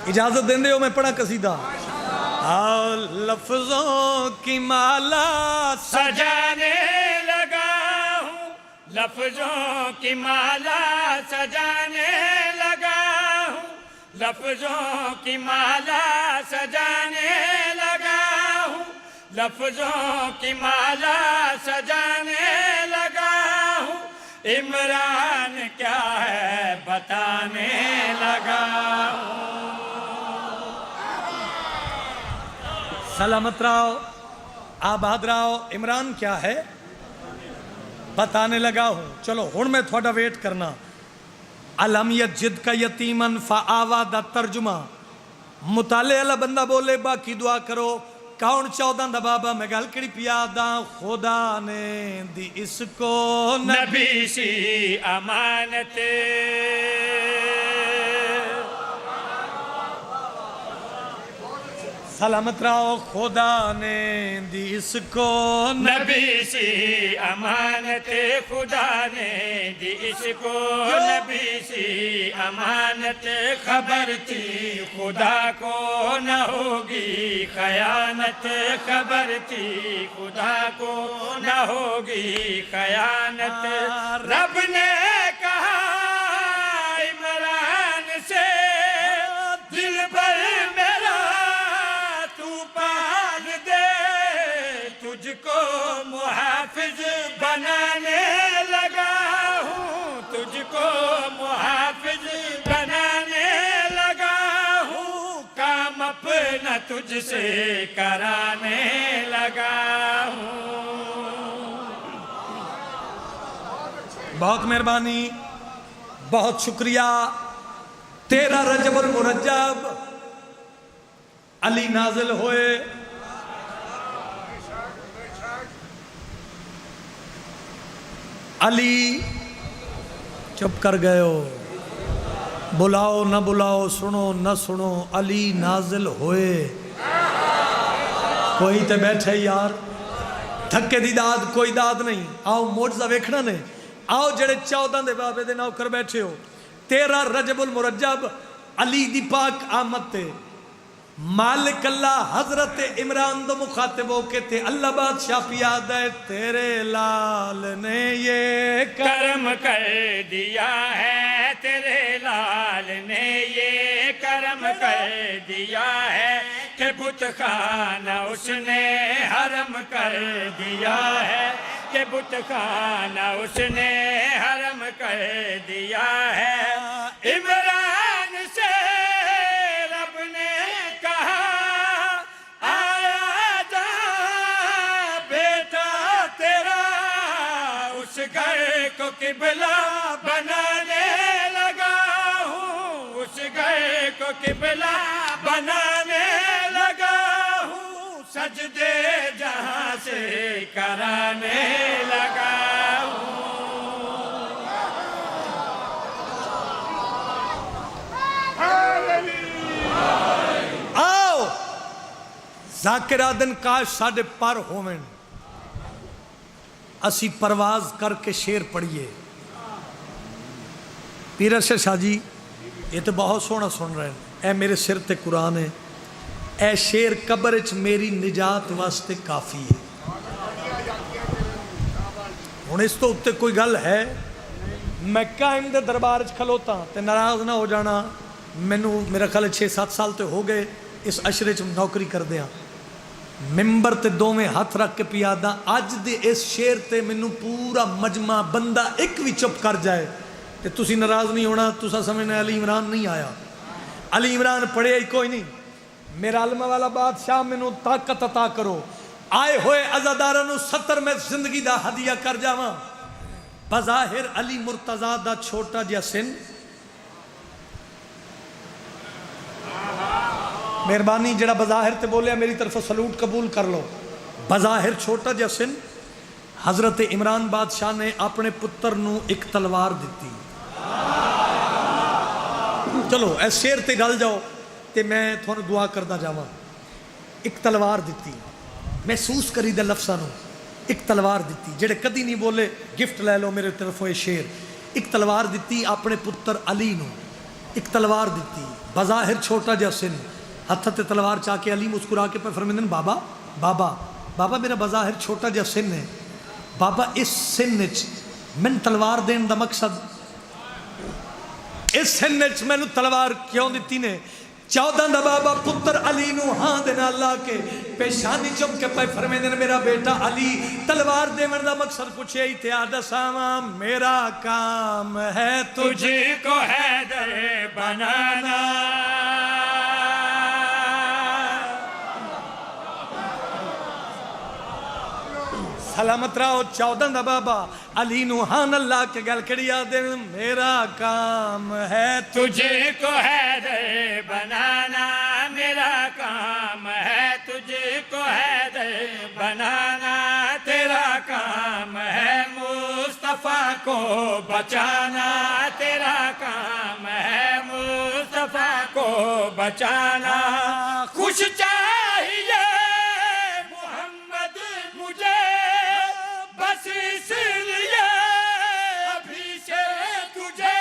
اجازت دیں ہو میں پڑھا قصیدہ؟ لفظوں کی مالا سجانے لگا ہوں، لفظوں کی مالا سجانے لگا ہوں، لفظوں کی مالا سجانے لگا ہوں، لفظوں کی مالا سجانے لگا ہوں، عمران کیا ہے بتانے لگا ہوں۔ سلامت رہو، آباد رہو، عمران کیا ہے بتانے لگا ہوں۔ چلو ہن میں تھوڑا ویٹ کرنا۔ الم یجد کا یتیمن فآوا دا ترجمہ مطالعے والا بندہ بولے باقی دعا کرو۔ کون 14 دا بابا میں گل کڑی پیادا خدا نے دی اس کو نبی سی امانت، سلامت رہو، خدا نے دی اس کو نبی سی امانت، خدا نے دی اس کو نبی سی امانت، خبر تھی خدا کو نہ ہوگی خیانت، خبر تھی خدا کو نہ ہوگی خیانت، رب نے کہا عمران سے دل بھر میرا تجھ کو محافظ بنانے لگا ہوں، تجھ کو محافظ بنانے لگا ہوں، کام اپنا تجھ سے کرانے لگا ہوں۔ بہت مہربانی، بہت شکریہ۔ 13 رجب المرجب علی نازل ہوئے۔ علی چپ کر گئے ہو، بلاؤ نہ بلاؤ، سنو نہ سنو، علی نازل ہوئے۔ کوئی تے بیٹھے یار، تھکے دی داد کوئی داد نہیں۔ آؤ موجزہ ویکھنا نے، آؤ جڑے 14 دے بابے دے نوکر بیٹھے ہو۔ 13 رجب المرجب علی دی پاک آمد تے مالک اللہ حضرت عمران دو مخاطب ہو کے تھے اللہ بادشاہ پیاد ہے تیرے لال نے یہ کرم کر دیا ہے، تیرے لال نے یہ کرم کر دیا ہے کہ بت خانہ اس نے حرم کر دیا ہے، کہ بت خانہ اس نے حرم کر دیا ہے۔ عمران سے رب نے کہا آیا جا بیٹا تیرا، اس گھر کو قبلہ بنانے لگا ہوں، اس گھر کو قبلہ بنانے لگا ہوں، سجدے جہاں سے کرانے لگا ہوں۔ آؤ ذاکرہ دن کاش ساڑھے پر ہومن، اسی پرواز کر کے شیر پڑھئے۔ پیر ارشد شاہ جی یہ تو بہت سونا سن رہے ہیں، اے میرے سر تے قرآن ہے، اے شیر قبرچ میری نجات واسطے کافی ہے۔ ہن اس تو اتے کوئی گل ہے؟ میں قائم دے دربارچ کھلوتا تے ناراض نہ ہو جانا، مینوں میرا خیال 6-7 سال تے ہو گئے اس عشرے چ نوکری کر دیاں، ممبر تے دوویں ہاتھ رکھ کے پیادا اج دے اس شیر تے مینوں پورا مجمع بندہ ایک بھی چپ کر جائے تے تسی ناراض نہیں ہونا، تسا سمجھنا علی عمران نہیں آیا۔ علی عمران پڑھے ہی کوئی نہیں۔ میرا علمہ والا بادشاہ مینوں طاقت عطا کرو، آئے ہوئے عزاداراں نوں 70 میں زندگی دا ہدیہ کر جاواں۔ بظاہر علی مرتضیٰ دا چھوٹا جہا سن، مہربانی جڑا بظاہر تے بولیا میری طرف سلوٹ قبول کر لو۔ بظاہر چھوٹا جہا سن، حضرت عمران بادشاہ نے اپنے پتر نو ایک تلوار دیتی۔ چلو ایس شیر تے گل جاؤ تے میں تھوڑا دعا کردہ جاواں۔ ایک تلوار دیتی، محسوس کری دے لفظاں نو، ایک تلوار دیتی، جڑے کدی نہیں بولے گفٹ لے لو میرے طرفوں یہ شیر۔ ایک تلوار دیتی اپنے پتر علی نو، ایک تلوار دیتی، بظاہر چھوٹا جا سن، ہاتھ تے تلوار چاہ کے علی مسکرا کے پہ فرمیندن بابا بابا بابا میرا بظاہر چھوٹا جا سن ہے، بابا اس سن وچ من تلوار دین دا مقصد، اس سن وچ مینو تلوار کیوں دیتی نے؟ 14 دا بابا پتر علی نو ہاں دینا اللہ کے پیشانی چم کے پہ فرمیندن میرا بیٹا علی تلوار دے من دا مقصد پوچھے ہی تھے آدھا ساما میرا کام ہے تجھ کو حیدر بنانا، سلامت رہو 14 دا بابا علی نو ہان اللہ کے گل کڑی آدھن میرا کام ہے تجھ کو حیدر بنانا، میرا کام ہے تجھ کو حیدر بنانا، تیرا کام ہے مصطفیٰ کو بچانا، تیرا کام ہے مصطفیٰ کو بچانا، خوش چاہیے محمد مجھے بس اس لیے ابھی سے تجھے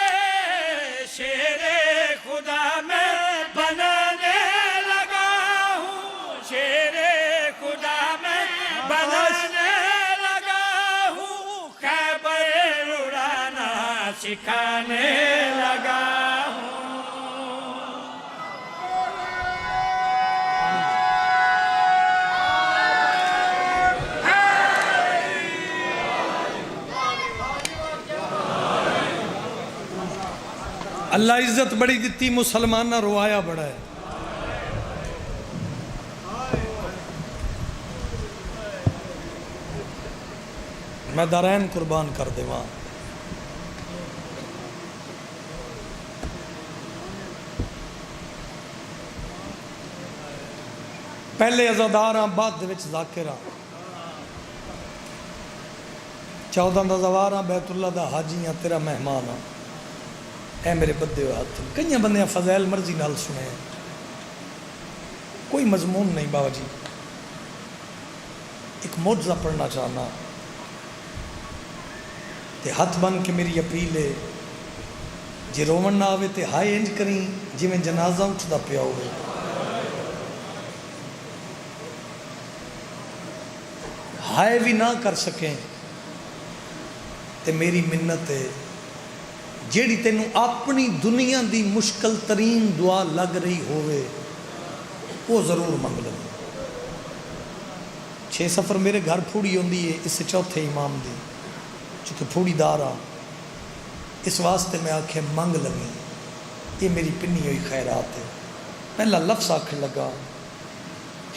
شیر خدا میں بنانے لگا ہوں، شیر خدا میں بنانے لگا ہوں، خیبر اڑانا سکھانے لگا ہوں۔ اللہ عزت بڑی دیتی مسلمان نہ روایا بڑا ہے۔ میں دارین قربان کر دے وہاں پہلے ازاداراں بعد دے وچ ذاکراں 14 دا زواراں بیت اللہ دا حاجیاں تیرا مہمان ہاں، اے میرے بدے ہوئے ہاتھ کئی بندے فضائل مرضی نال سنے ہیں، کوئی مضمون نہیں بابا جی، ایک معجزہ پڑھنا چاہنا تے ہاتھ بن کے میری اپیل ہے، جے رومن نہ آوے تے ہائے انج کریں جی میں جنازہ اٹھدا پیا ہوئے، ہائے بھی نہ کر سکیں تے میری منت ہے جیڑی تینوں اپنی دنیا دی مشکل ترین دعا لگ رہی ہوئے وہ ضرور منگ لیں۔ 6 سفر میرے گھر پھوڑی ہوندی ہے اس سے چوتھے امام دی چونکہ پھوڑی دارا اس واسطے میں آکھے منگ لگیں، یہ میری پنی ہوئی خیرات ہے۔ پہلا لفظ آکھے لگا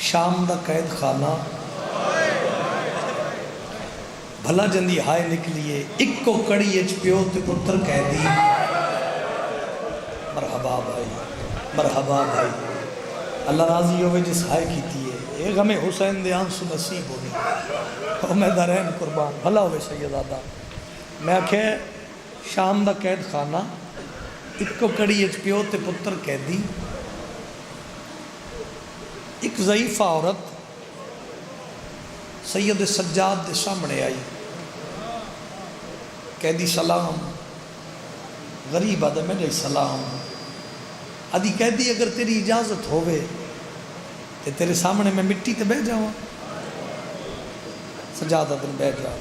شام دا قید خانہ بھلا جندی ہائے نکلیے ایک کو کڑی اچ پیو تے پتر کہہ دی، مرحبا بھائی مرحبا بھائی، اللہ راضی ہوئے جس ہائے کیتی ہے، اے غم حسین دے آنسو نصیب ہونی، او میں دارین قربان بھلا ہوئے سیدادہ۔ میں آکھے شام دا قید خانہ ایک کو کڑی اچ پیو تے پتر کہہ دی، ایک ضعیفہ عورت سید سجاد دے سامنے آئی، کہہ دی سلام، غریب آدھے میں جائی سلام، آدھی کہہ دی اگر تیری اجازت ہوئے تے تیرے سامنے میں مٹی تے بیٹھ جاؤں، سجاد آدھے بیٹھ جاؤں۔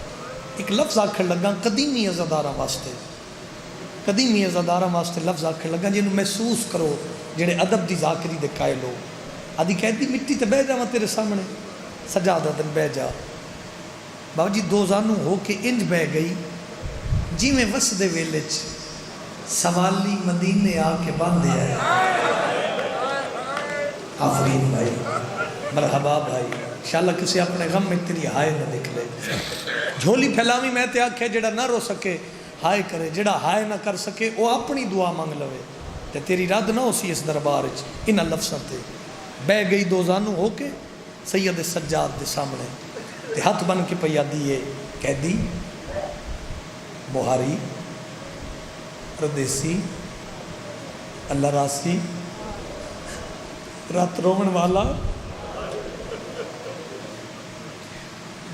ایک لفظ آکھر لگا قدیمی عزادارہ واسطے، قدیمی عزادارہ واسطے لفظ آکھر لگا جنہوں محسوس کرو جنہیں ادب دی ذاکری دے قائل ہو، آدھی کہہ دی مٹی تے بیٹھ جاؤں تیرے سامنے، سجاد دن بہ جا۔ بابا جی 2 زانوں ہو کے انج بہ گئی جی میں وس دے ویلچ سوالی مدینے آ کے باندھے آئے۔ آفرین بھائی مرحبا بھائی، انشاءاللہ کسی اپنے غم میں تیری ہائے نہ نکلے، جھولی پھیلاوی میں تے آکھے جڑا نہ رو سکے ہائے کرے، جڑا ہائے نہ کر سکے وہ اپنی دعا مانگ لوے، تے تیری رد نہ ہو سی اس دربار ان لفظاں تے۔ بہ گئی 2 زانوں ہو کے سید سجاد دے سامنے تے ہاتھ بن کے پیا دیے، کہہ دی بہاری پردیسی اللہ راسی رات رومن والا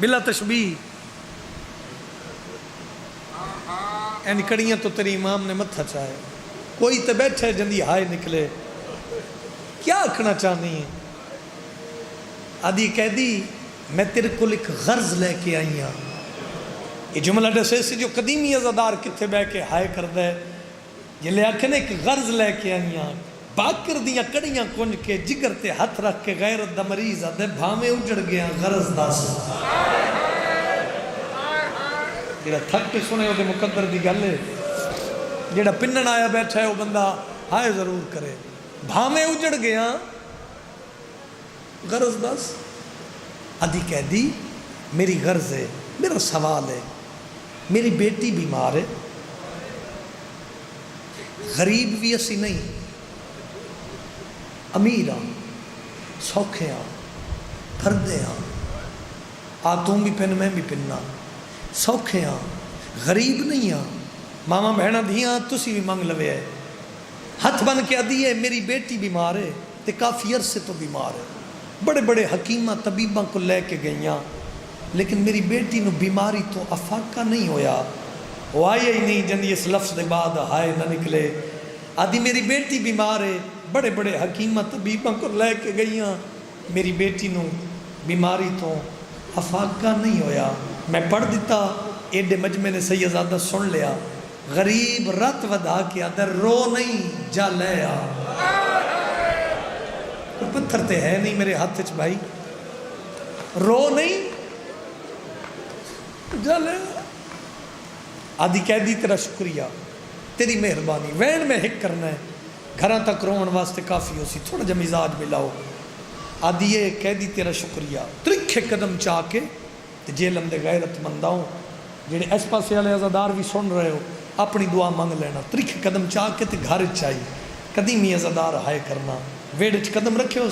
بلا تشبیہ، این کڑیاں تو تیری امام نے متھا چاہے، کوئی تو بیٹھے جندی ہائے نکلے کیا آکھنا چاہنی ہے آدھی کہہ دی میں تیرے کو ایک غرض لے کے آئی ہاں یہ جملہ دسے سے جو قدیمی عزادار کتھے بے کے ہائے کر دے یہ لے آکھنے ایک غرض لے کے آئی ہاں باکر دیاں کڑیاں کنج کے جگر تے ہاتھ رکھ کے غیرت دا مریض آدھے بھامے اجڑ گیا غرض دا سے جیڑا تھک کے سنے ہوتے مقدر دی گلے جیڑا پنن آیا بیٹھا ہے وہ بندہ ہائے ضرور کرے بھامے اجڑ گیا غرض دس آدھی کہہ دی میری غرض ہے میرا سوال ہے میری بیٹی بیمار ہے غریب بھی اسی نہیں امیر ہاں سوکھے ہاں پھردے ہاں آ تم بھی پن میں بھی پننا سوکھے ہاں غریب نہیں ہاں ماما بہنا دھیاں تسی بھی منگ لوے ہے ہاتھ بن کے آدھی ہے میری بیٹی بیمار ہے تے کافی عرصے تو بیمار ہے بڑے بڑے حکیمہ طبیبہ کو لے کے گئیاں لیکن میری بیٹی نو بیماری تو افاقہ نہیں ہویا وہ آئے ہی نہیں جندی اس لفظ دے بعد ہائے نہ نکلے آدھی میری بیٹی بیمار ہے بڑے بڑے حکیمہ طبیبہ کو لے کے گئیاں میری بیٹی نو بیماری تو افاقہ نہیں ہویا میں پڑھ دیتا ایڈے مجمع نے سیدزادہ سن لیا غریب رت ودا کے آدھر رو نہیں جا لے آ کوئی پتھر تے ہے نہیں میرے ہاتھ چ بھائی رو نہیں جا لے آدھی کہہ دی تیرا شکریہ تیری مہربانی وین میں ہک کرنا ہے گھراں تک رون واسطے کافی ہو سی تھوڑا جا مزاج ملاؤ آدھی یہ کہہ دی تیرا شکریہ ترکھے قدم چاہ کے جیلم دے غیرت منداؤں جنہیں اس پاسے والے عزادار بھی سن رہے ہو اپنی دعا مانگ لینا ترکھے قدم چاہ کے تے گھر چاہی قدیمی عزادار ہائے کرنا ویڑ قدم رکھے ہو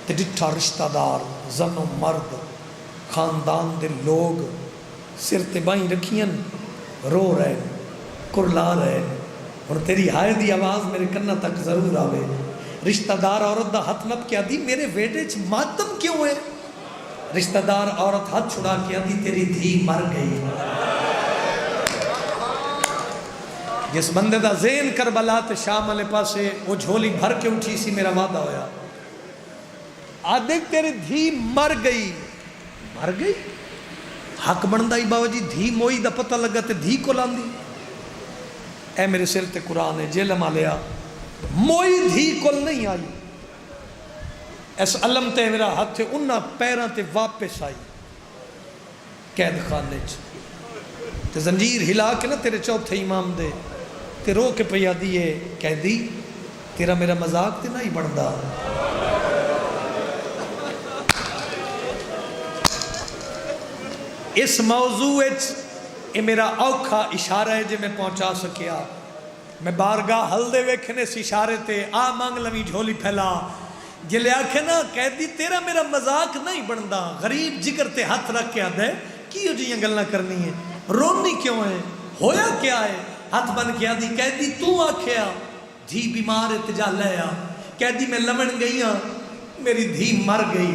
تے ڈٹھا رشتہ دار زن و مرد خاندان دے لوگ سر تے بائیں رکھیں رو رہے کرلا رہے اور تیری ہائے دی آواز میرے کنہ تک ضرور آوے رشتہ دار عورت دا ہاتھ نپ کیا دی میرے ویڑے چ ماتم کیوں ہے رشتہ دار عورت ہاتھ چھڑا کیا دی تیری دھی مر گئی جس بندے دا ذہن کربلا تے شام والے پاسے وہ جھولی بھر کے اٹھی سی میرا وعدہ ہویا آدھک تیری دھی مر گئی حق بندہ ہی بابا جی دھی موئی دا پتہ لگا تے دھی کو لاندی اے میرے سر تے قرآن ہے جیلم آلیا موئی دھی کل نہیں آئی اس علم تے میرا ہاتھ تے انہا پیران تے واپس آئی قید خانے تے زنجیر ہلا کے نا تیرے چوتھے امام دے تے رو کے پیا دیئے کہہ دی تیرا میرا مذاق تے نہیں بڑھدا اس موضوع یہ میرا اوکھا اشارہ ہے جے میں پہنچا سکیا میں بارگاہ حل دے ویکھنے اس اشارے تے آ مانگ لوی جھولی پھیلا جے لے آکھے نا کہہ دی تیرا میرا مذاق نہیں بندا غریب جگر تے ہاتھ رکھ کے آدھے کیوں جی یہ گلنا کرنی ہے رونی کیوں ہے ہویا کیا ہے ہاتھ بن کے آدھی کہہ دی تو آکھیا دھی بیمار اتجا لے آ کہہ دی میں لمن گئی ہاں میری دھی مر گئی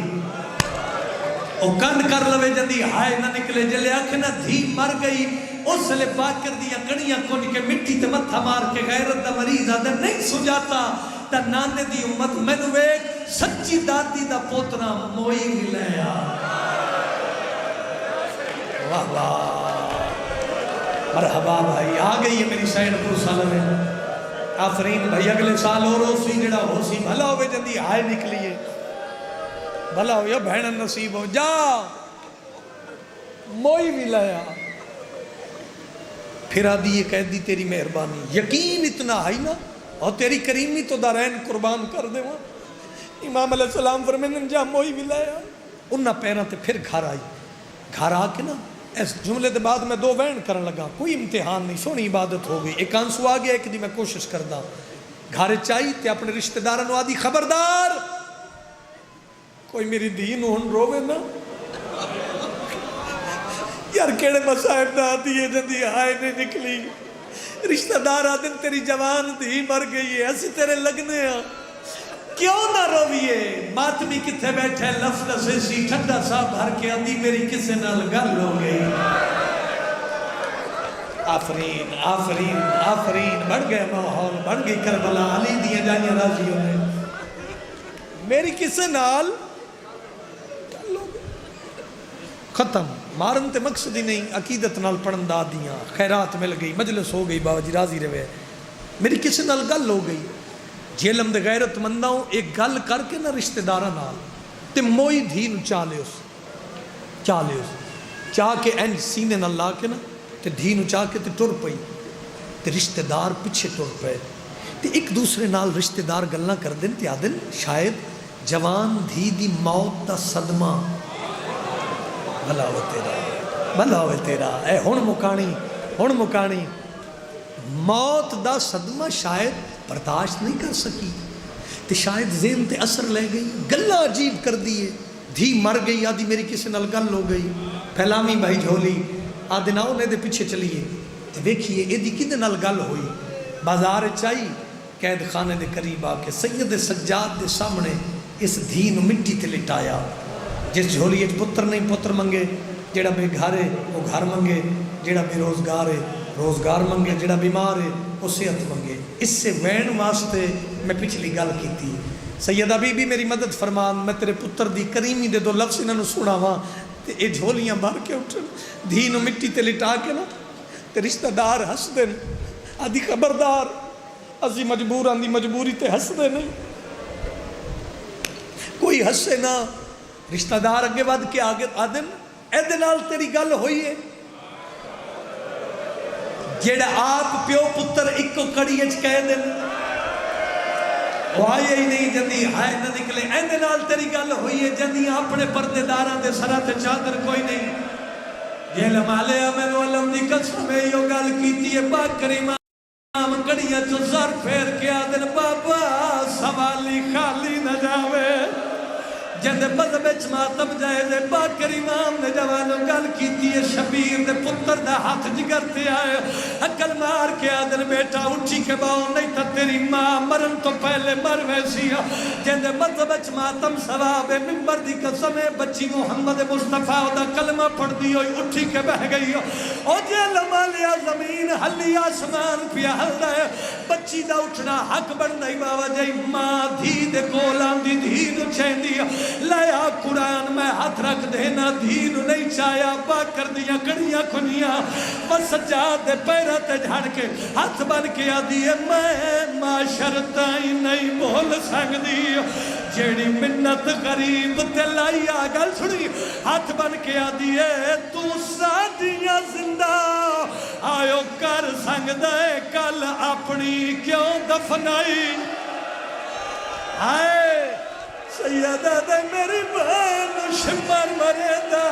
او کنڈ کر لوے جندی ہائے نہ نکلے جلے آکھنا دھی مر گئی اس لئے پاک کر دیا کڑیاں کن کے مٹی تے متھا مار کے غیرت دا مریض آدھر نہیں سجاتا تا نانے دی امت میں نو ایک سچی دادی دا پوتنا موئی بھی لے آ واہ واہ مرحبا بھائی آ گئی ہے میری سائن پر سالہ آفرین بھائی اگلے سال اور ہو سی جڑا ہو سی بھلا ہوئے جندی ہائے نکلیے بھلا ہو یا بہن نصیب ہو جا موئی بھی لایا پھر آدھی یہ کہہ دی تیری مہربانی یقین اتنا ہے نا اور تیری کریمی تو دارین قربان کر دے وہاں امام علیہ السلام فرمیندن جا موئی بھی لایا انہا پیران تے پھر گھر آئی گھر آ کے نا اس جملے دے بعد میں دو وین کرن لگا کوئی امتحان نہیں سونی عبادت ہو گئی ایک آنسو آ گیا ایک دی میں کوشش کردہ گھر چاہی تے اپنے رشتہ دارن آدھی خبردار کوئی میری دین ہون روے نا یار کیڑے مسائب دا دیئے جندی ہائے نے نکلی رشتہ دار آدم تیری جوان دی مر گئی ہے ایسی تیرے لگنے ہیں کیوں نہ رویے ماتمی کتھے بیٹھے لفظ سے سی ٹھنڈا سا بھر کے آدھی میری کسے نہ گل ہو گئی آفرین آفرین آفرین بڑھ گئے ماحول بڑھ گئی کربلا علی دیاں جائیاں راضی ہونے میری کسے نال ختم مارن تے مقصد ہی نہیں عقیدت نال پڑھن دا دیاں خیرات مل گئی مجلس ہو گئی بابا جی راضی رہے میری کسے نال گل ہو گئی جیلم دے غیرت منداؤں ایک گل کر کے نہ رشتہ دارہ نال تے موئی دھی نو چاہ لے اس چاہ کے این سینے نہ لا کے نا تے دھی نو چاہ کے تے ٹر پئی تے رشتہ دار پیچھے ٹر پئے تے ایک دوسرے نال رشتہ دار گلنا کر دیں تے آدن شاید جوان دھی دی موت دا صدمہ بھلا ہوئے تیرا اے ہن مکانی موت دا صدمہ شاید برداشت نہیں کر سکی تے شاید ذہن تے اثر لے گئی گلہ عجیب کر دیئے دھی مر گئی آدھی میری کسی نال گل ہو گئی پھیلامی بھائی جھولی آدھے نہ انہیں دے پیچھے چلیے تے ویکھیے ایدی کدے نال گل ہوئی بازار چائی قید خانے دے قریب آ کے سید سجاد دے سامنے اس دھی نو مٹی تے لٹایا جس جھولی اچ پتر نہیں پتر منگے جیڑا بے گھر ہے وہ گھر منگے جیڑا بے روزگار ہے روزگار منگے جیڑا بیمار ہے وہ صحت منگے اس سے وین واسطے میں پچھلی گل کی تھی سیدہ بی بی میری مدد فرمان میں تیرے پتر دی کریمی دے دو لفظ انہوں سنا ہاں تے اے جھولیاں بھر کے اٹھن دھی نو مٹی تے لٹا کے نا تے رشتہ دار ہس دن آدھی خبردار اسی مجبور آندھی مجبوری تے ہس دے نہیں کوئی ہسے نا رشتہ دار اگے ود کے آگے آدن اے دنال تیری گل ہوئی ہے جیڑا آپ پیو پتر ایک کو کڑی اچ کہہ دن وہ آئے ہی نہیں جندی ہائے نہ نکلے اے دنال تیری گل ہوئی ہے جندی اپنے پردے داراں دے سرہ تے چادر کوئی نہیں یہ لمالے میں علم دی قسم ہے یہ گل کیتی ہے پاک کریم آم کڑیاں چو زر پھیر کے آدن بابا سوالی خالی نہ جاوے جد مذہب ماتم جائے دے باکر امام نے جوانوں گل کیتی ہے شبیر دے پتر دا ہاتھ جگر تے آئے عقل مار کے آدن بیٹا اٹھی کے باؤں نہیں تا تیری ماں مرن تو پہلے مر ویسی جد مذہب ماتم ثواب ممبر دی قسم بچی محمد مصطفیٰ دا کلمہ پڑھ دی ہوئی اٹھی کے بہ گئی او جے لما لیا زمین حلی آسمان پیا حل رہے بچی دا اٹھنا حق بن نہیں باوا جائی ماں دھی دے کولان دی دھی نو چھین دیا لیا قرآن میں ہاتھ رکھ دینا دین نہیں چایا پاک کر دیا کڑیاں کھنیاں بس سجاد دے پیرہ تے جھڑ کے ہاتھ بن کے آدھیے میں معاشر تائیں نہیں بول سنگ دی جیڑی منت غریب تے لائی آگل چھڑی ہاتھ بن کے آدھیے تو سادیاں زندہ آئیو کر سنگ دے کل اپنی کیوں دفنائی آئے سیدہ دے میری بہن شمر مرے دا